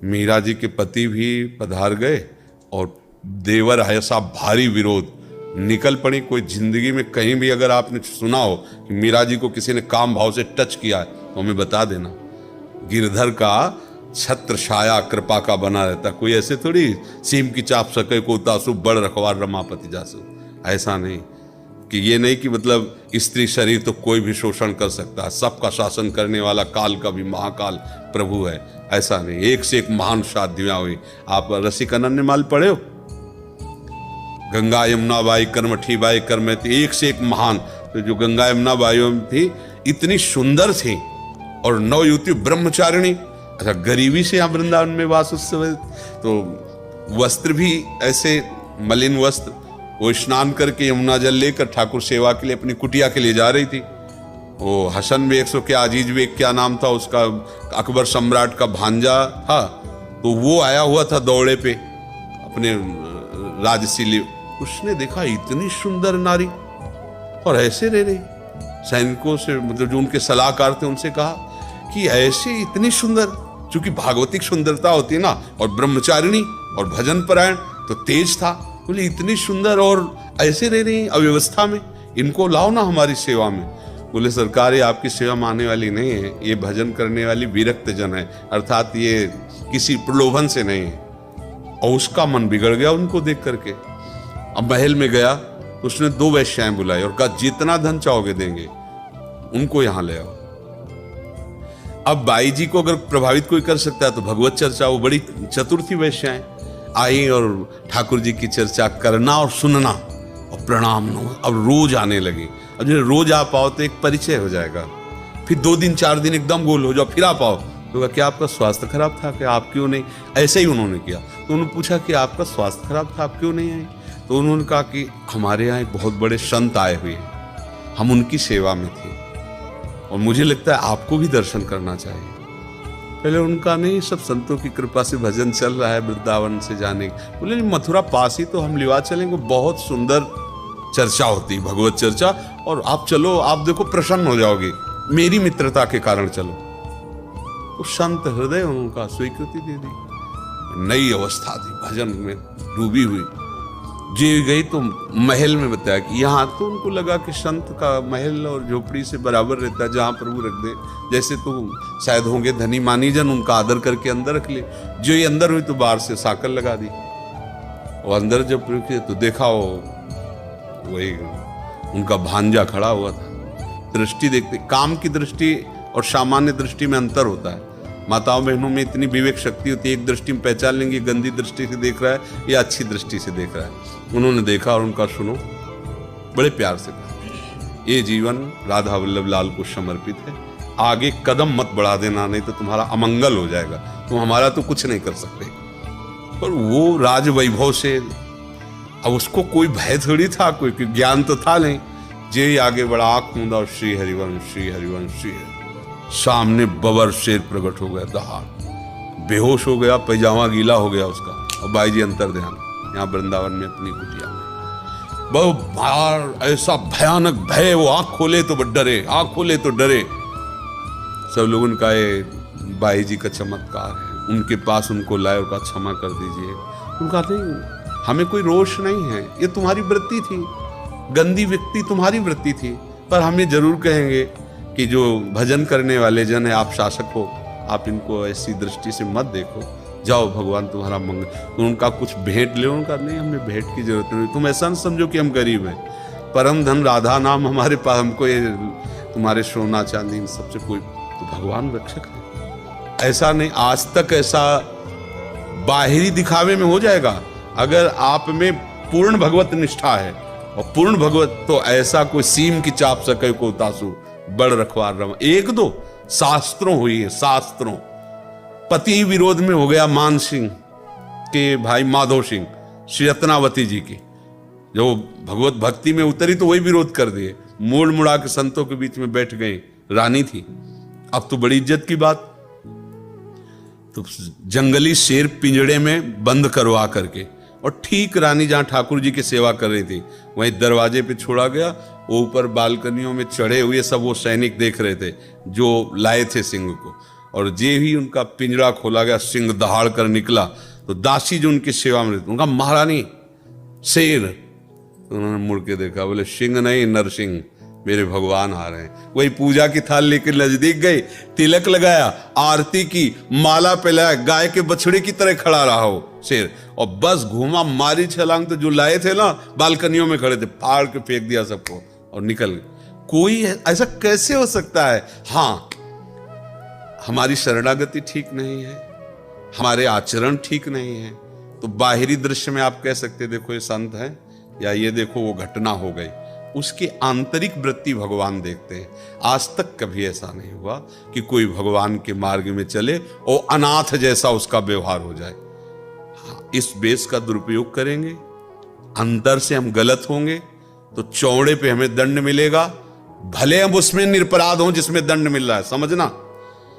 मीरा जी के पति भी पधार गए और देवर ऐसा भारी विरोध, निकल पड़ी। कोई जिंदगी में कहीं भी अगर आपने सुना हो कि मीरा जी को किसी ने काम भाव से टच किया है तो हमें बता देना। गिरधर का छत्र छाया कृपा का बना रहता, कोई ऐसे थोड़ी सीम की चाप सके को तासु बड़ रखवार रमापति जासु। ऐसा नहीं कि ये नहीं कि मतलब स्त्री शरीर तो कोई भी शोषण कर सकता है, सबका शासन करने वाला काल का भी महाकाल प्रभु है, ऐसा नहीं। एक से एक महान शादियां हुई। आप रसिक अनन्यमाल पढ़े हो? गंगा यमुना बाई कर्मठी बाई कर्मठी, एक से एक महान। तो जो गंगा यमुना बाई थी इतनी सुंदर थी और नवयुवती ब्रह्मचारिणी। अच्छा, गरीबी से यहाँ वृंदावन में वास उस समय, तो वस्त्र भी ऐसे मलिन वस्त्र, वो स्नान करके यमुना जल लेकर ठाकुर सेवा के लिए अपनी कुटिया के लिए जा रही थी। वो हसन बेग सो क्या अजीज बेग क्या नाम था उसका, अकबर सम्राट का भांजा था, तो वो आया हुआ था दौड़े पे अपने राजसीली। उसने देखा इतनी सुंदर नारी और ऐसे रह रही। सैनिकों से मतलब जो उनके सलाहकार थे उनसे कहा कि ऐसे इतनी सुंदर, चूंकि भागवतिक सुंदरता होती है ना, और ब्रह्मचारिणी और भजन परायण तो तेज था। बोले इतनी सुंदर और ऐसे रह रही अव्यवस्था में, इनको लाओ ना हमारी सेवा में। बोले सरकार ये आपकी सेवा में आने वाली नहीं है, ये भजन करने वाली विरक्त जन है, अर्थात ये किसी प्रलोभन से नहीं है। और उसका मन बिगड़ गया उनको देख करके। अब महल में गया, उसने 2 वैश्याएं बुलाई और कहा जितना धन चाहोगे देंगे, उनको यहां ले आओ। अब बाई जी को अगर प्रभावित कोई कर सकता है तो भगवत चर्चा, वो बड़ी चतुर थी वैश्याएं, आई और ठाकुर जी की चर्चा करना और सुनना और प्रणाम। अब रोज आने लगी। अब जो रोज आ पाओ तो एक परिचय हो जाएगा, फिर 2 दिन 4 दिन एकदम गोल हो जाओ, फिर आ पाओ तो क्या आपका स्वास्थ्य खराब था क्या, आप क्यों नहीं? ऐसे ही उन्होंने किया। तो उन्होंने पूछा कि आपका स्वास्थ्य खराब था, आप क्यों नहीं आए? तो उन्होंने कहा कि हमारे यहाँ एक बहुत बड़े संत आए हुए हैं, हम उनकी सेवा में थे और मुझे लगता है आपको भी दर्शन करना चाहिए। पहले उनका नहीं, सब संतों की कृपा से भजन चल रहा है वृंदावन से जाने। बोले मथुरा पास ही तो हम लिवा चलेंगे, बहुत सुंदर चर्चा होती भगवत चर्चा, और आप चलो, आप देखो प्रसन्न हो जाओगे, मेरी मित्रता के कारण चलो। तो संत हृदय उनका स्वीकृति दे दी। नई अवस्था थी, भजन में डूबी हुई। जी गई तो महल में बताया कि यहाँ, तो उनको लगा कि संत का महल और झोपड़ी से बराबर रहता है, जहाँ प्रभु रख दे। जैसे तो शायद होंगे धनी मानी जन, उनका आदर करके अंदर रख ले। जो ये अंदर हुई तो बाहर से साकर लगा दी। और अंदर जब तो देखा वही उनका भांजा खड़ा हुआ था। दृष्टि देखते, काम की दृष्टि और सामान्य दृष्टि में अंतर होता है। माताओं बहनों में इतनी विवेक शक्ति होती है, एक दृष्टि में पहचान लेंगे गंदी दृष्टि से देख रहा है या अच्छी दृष्टि से देख रहा है। उन्होंने देखा और उनका सुनो, बड़े प्यार से कहा ये जीवन राधा वल्लभ लाल को समर्पित है, आगे कदम मत बढ़ा देना, नहीं तो तुम्हारा अमंगल हो जाएगा, तुम हमारा तो कुछ नहीं कर सकते। पर वो राज वैभव से, अब उसको कोई भय थोड़ी था, कोई ज्ञान तो था नहीं। जे आगे बढ़ा, आंख मूंदा और श्री हरिवंश श्री हरिवंश श्री हरि। सामने बबर शेर प्रकट हो गया, दहाड़ बेहोश हो गया, पैजामा गीला हो गया उसका। और बाई जी अंतर ध्यान यहाँ वृंदावन में अपनी कुटिया में, बहुत बार ऐसा भयानक भय, वो आंख खोले तो डरे, आंख खोले तो डरे। सब लोगों ने कहा बाई जी का चमत्कार है, उनके पास उनको लाए और कहा क्षमा कर दीजिए। उनका नहीं, हमें कोई रोष नहीं है, ये तुम्हारी वृत्ति थी, गंदी व्यक्ति तुम्हारी वृत्ति थी, पर हम ये जरूर कहेंगे कि जो भजन करने वाले जन है, आप शासक हो, आप इनको ऐसी दृष्टि से मत देखो, जाओ भगवान तुम्हारा मंगल। तो उनका कुछ भेंट ले, उनका नहीं, हमें भेंट की जरूरत नहीं, तुम ऐसा न समझो कि हम गरीब हैं, परम धन राधा नाम हमारे पास, हमको ये तुम्हारे सोना चांदी इन सबसे कोई, तो भगवान रक्षक है। ऐसा नहीं, आज तक ऐसा बाहरी दिखावे में हो जाएगा, अगर आप में पूर्ण भगवत निष्ठा है और पूर्ण भगवत, तो ऐसा कोई सीम की चाप सके को तासु बड़ रखवार रमा। 1-2 शास्त्रों हुई है, शास्त्रों। पति विरोध में हो गया मान सिंह के भाई माधव सिंह, श्री रत्नावती जी की, जो भगवत भक्ति में उतरी तो वही विरोध कर दिए, मोड़ मुड़ा के संतों के बीच में बैठ गई, रानी थी। अब तो बड़ी इज्जत की बात, तो जंगली शेर पिंजड़े में बंद करवा करके, और ठीक रानी जहां ठाकुर जी की सेवा कर रही थी वहीं दरवाजे पे छोड़ा गया। ऊपर बालकनियों में चढ़े हुए सब वो सैनिक देख रहे थे जो लाए थे सिंह को, और जे ही उनका पिंजरा खोला गया, सिंह दहाड़ कर निकला, तो दासी जो उनकी सेवा में रहती, उनका महारानी शेर, तो उन्होंने मुड़ के देखा, बोले सिंह नहीं नरसिंह, मेरे भगवान आ रहे हैं। वही पूजा की थाल लेकर नजदीक गए, तिलक लगाया, आरती की, माला पहनाया, गाय के बछड़े की तरह खड़ा रहा हो शेर, और बस घूमा, मारी छलांग, तो जो लाए थे ना बालकनियों में खड़े थे, फाड़ के फेंक दिया सबको और निकल गए। कोई ऐसा कैसे हो सकता है? हाँ, हमारी शरणागति ठीक नहीं है, हमारे आचरण ठीक नहीं है, तो बाहरी दृश्य में आप कह सकते देखो ये संत है, या ये देखो वो घटना हो गई, उसकी आंतरिक वृत्ति भगवान देखते हैं। आज तक कभी ऐसा नहीं हुआ कि कोई भगवान के मार्ग में चले और अनाथ जैसा उसका व्यवहार हो जाए। हाँ, इस बेस का दुरुपयोग करेंगे, अंतर से हम गलत होंगे तो चौड़े पे हमें दंड मिलेगा, भले हम उसमें निरपराध हों जिसमें दंड मिल रहा है, समझना।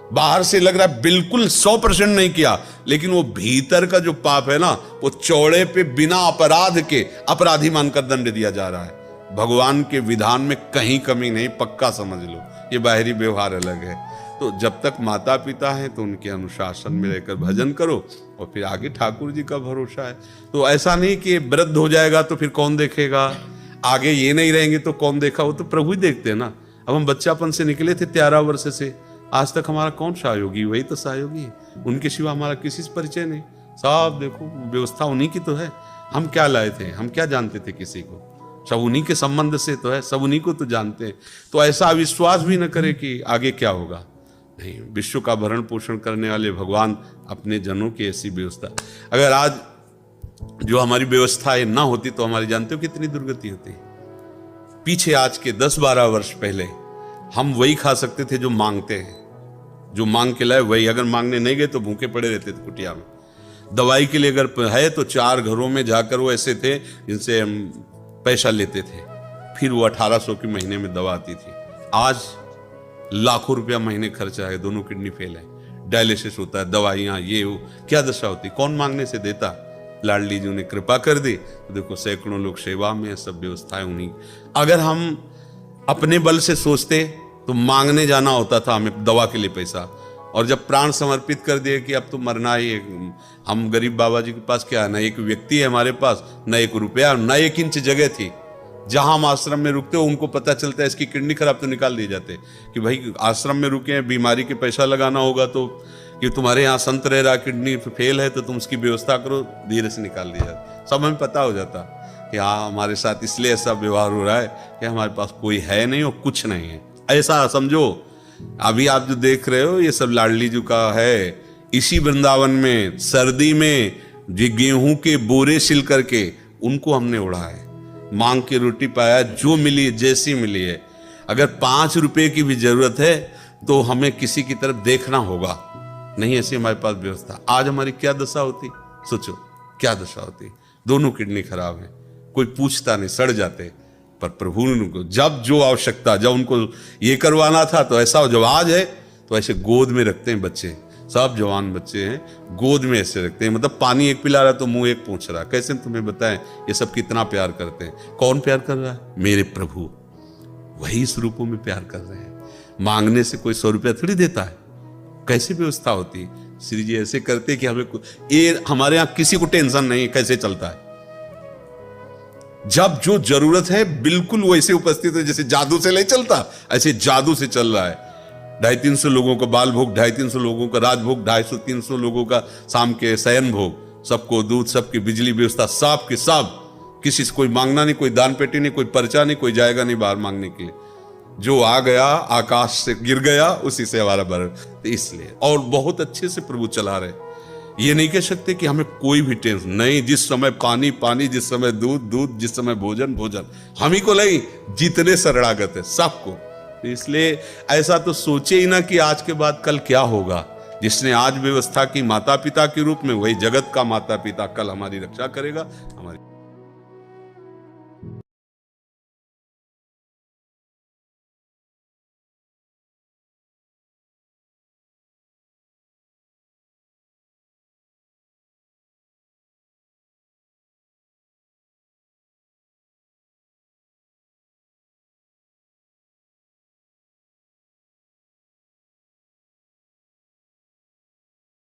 बाहर से लग रहा है बिल्कुल 100% नहीं किया, लेकिन वो भीतर का जो पाप है ना, वो चौड़े पे बिना अपराध के अपराधी मानकर दंड दिया जा रहा है। भगवान के विधान में कहीं कमी नहीं, पक्का समझ लो। ये बाहरी व्यवहार अलग है। तो जब तक माता पिता हैं तो उनके अनुशासन में रहकर भजन करो, और फिर आगे ठाकुर जी का भरोसा है। तो ऐसा नहीं कि वृद्ध हो जाएगा तो फिर कौन देखेगा, आगे ये नहीं रहेंगे तो कौन देखा, वो तो प्रभु ही देखते हैं ना। अब हम बच्चापन से निकले थे 13 वर्ष से, आज तक हमारा कौन सहयोगी? वही तो सहयोगी है, उनके सिवा हमारा किसी से परिचय नहीं। सब देखो व्यवस्था उन्हीं की तो है, हम क्या लाए थे, हम क्या जानते थे किसी को? सब उन्हीं के संबंध से तो है, सब उन्हीं को तो जानते हैं। तो ऐसा विश्वास भी न करे कि आगे क्या होगा। नहीं, विश्व का भरण पोषण करने वाले भगवान अपने जनों की ऐसी व्यवस्था, अगर आज जो हमारी व्यवस्थाएं ना होती तो हमारी जानते हो कितनी दुर्गति होती। पीछे आज के 10-12 वर्ष पहले हम वही खा सकते थे जो मांगते हैं, जो मांग के लाए वही, अगर मांगने नहीं गए तो भूखे पड़े रहते थे कुटिया में। दवाई के लिए अगर है तो 4 घरों में जाकर वो ऐसे थे जिनसे हम पैसा लेते थे, फिर वो 1800 की महीने में दवा आती थी। आज लाखों रुपया महीने खर्चा है, दोनों किडनी फेल है, डायलिसिस होता है, दवाइयाँ, ये वो, क्या दशा होती, कौन मांगने से देता? लाडली जी ने कृपा कर दी तो देखो सैकड़ों लोग सेवा में, सब व्यवस्थाएं उन्हीं। अगर हम अपने बल से सोचते तो मांगने जाना होता था हमें दवा के लिए पैसा, और जब प्राण समर्पित कर दिए कि अब तो मरना ही है, हम गरीब बाबा जी के पास क्या, ना एक व्यक्ति है हमारे पास, ना 1 रुपया, ना 1 इंच जगह थी। जहां हम आश्रम में रुकते हो उनको पता चलता है इसकी किडनी खराब, तो निकाल दिए जाते कि भाई आश्रम में रुके हैं, बीमारी के पैसा लगाना होगा तो कि तुम्हारे यहाँ संत रह रहा, किडनी फेल है तो तुम उसकी व्यवस्था करो, धीरे से निकाल दिया जाता। सब हमें पता हो जाता कि हाँ हमारे साथ इसलिए ऐसा व्यवहार हो रहा है कि हमारे पास कोई है नहीं और कुछ नहीं है, ऐसा समझो। अभी आप जो देख रहे हो ये सब लाडली जी का है। इसी वृंदावन में सर्दी में जो गेहूं के बोरे सिल करके उनको हमने उड़ा है, मांग के रोटी पाया, जो मिली जैसी मिली है। अगर 5 रुपए की भी जरूरत है तो हमें किसी की तरफ देखना होगा, नहीं ऐसी हमारे पास व्यवस्था। आज हमारी क्या दशा होती, सोचो क्या दशा होती। दोनों किडनी खराब है, कोई पूछता नहीं, सड़ जाते। पर प्रभु उनको जब जो आवश्यकता, जब उनको ये करवाना था तो ऐसा, जब आज है तो ऐसे गोद में रखते हैं बच्चे, सब जवान बच्चे हैं, गोद में ऐसे रखते हैं। मतलब पानी एक पिला रहा तो मुंह एक पूछ रहा। कैसे तुम्हें बताएं ये सब कितना प्यार करते हैं? कौन प्यार कर रहा है? मेरे प्रभु, वही इस रूपों में प्यार कर रहे हैं। मांगने से कोई 100 रुपया थोड़ी देता है। कैसी व्यवस्था होती, श्री जी ऐसे करते कि हमें ये, हमारे यहाँ किसी को टेंशन नहीं कैसे चलता है। जब जो जरूरत है बिल्कुल वो ऐसे उपस्थित है, जैसे जादू से नहीं चलता, ऐसे जादू से चल रहा है। 250-300 लोगों का बाल भोग, 250-300 लोगों का राजभोग, 250-300 लोगों का शाम के शयन भोग, सबको दूध, सबकी बिजली व्यवस्था, सब के सब, किसी से कोई मांगना नहीं, कोई दान पेटी नहीं, कोई पर्चा नहीं, कोई जाएगा नहीं बाहर मांगने के लिए। जो आ गया आकाश से गिर गया उसी से हमारा भरण। तो इसलिए और बहुत अच्छे से प्रभु चला रहे। ये नहीं कह सकते कि हमें कोई भी टेंशन नहीं, जिस समय पानी पानी, जिस समय दूध दूध, जिस समय भोजन भोजन, हम ही को नहीं, जितने शरणागत है सबको। तो इसलिए ऐसा तो सोचे ही ना कि आज के बाद कल क्या होगा। जिसने आज व्यवस्था की माता पिता के रूप में, वही जगत का माता पिता कल हमारी रक्षा करेगा। हमारी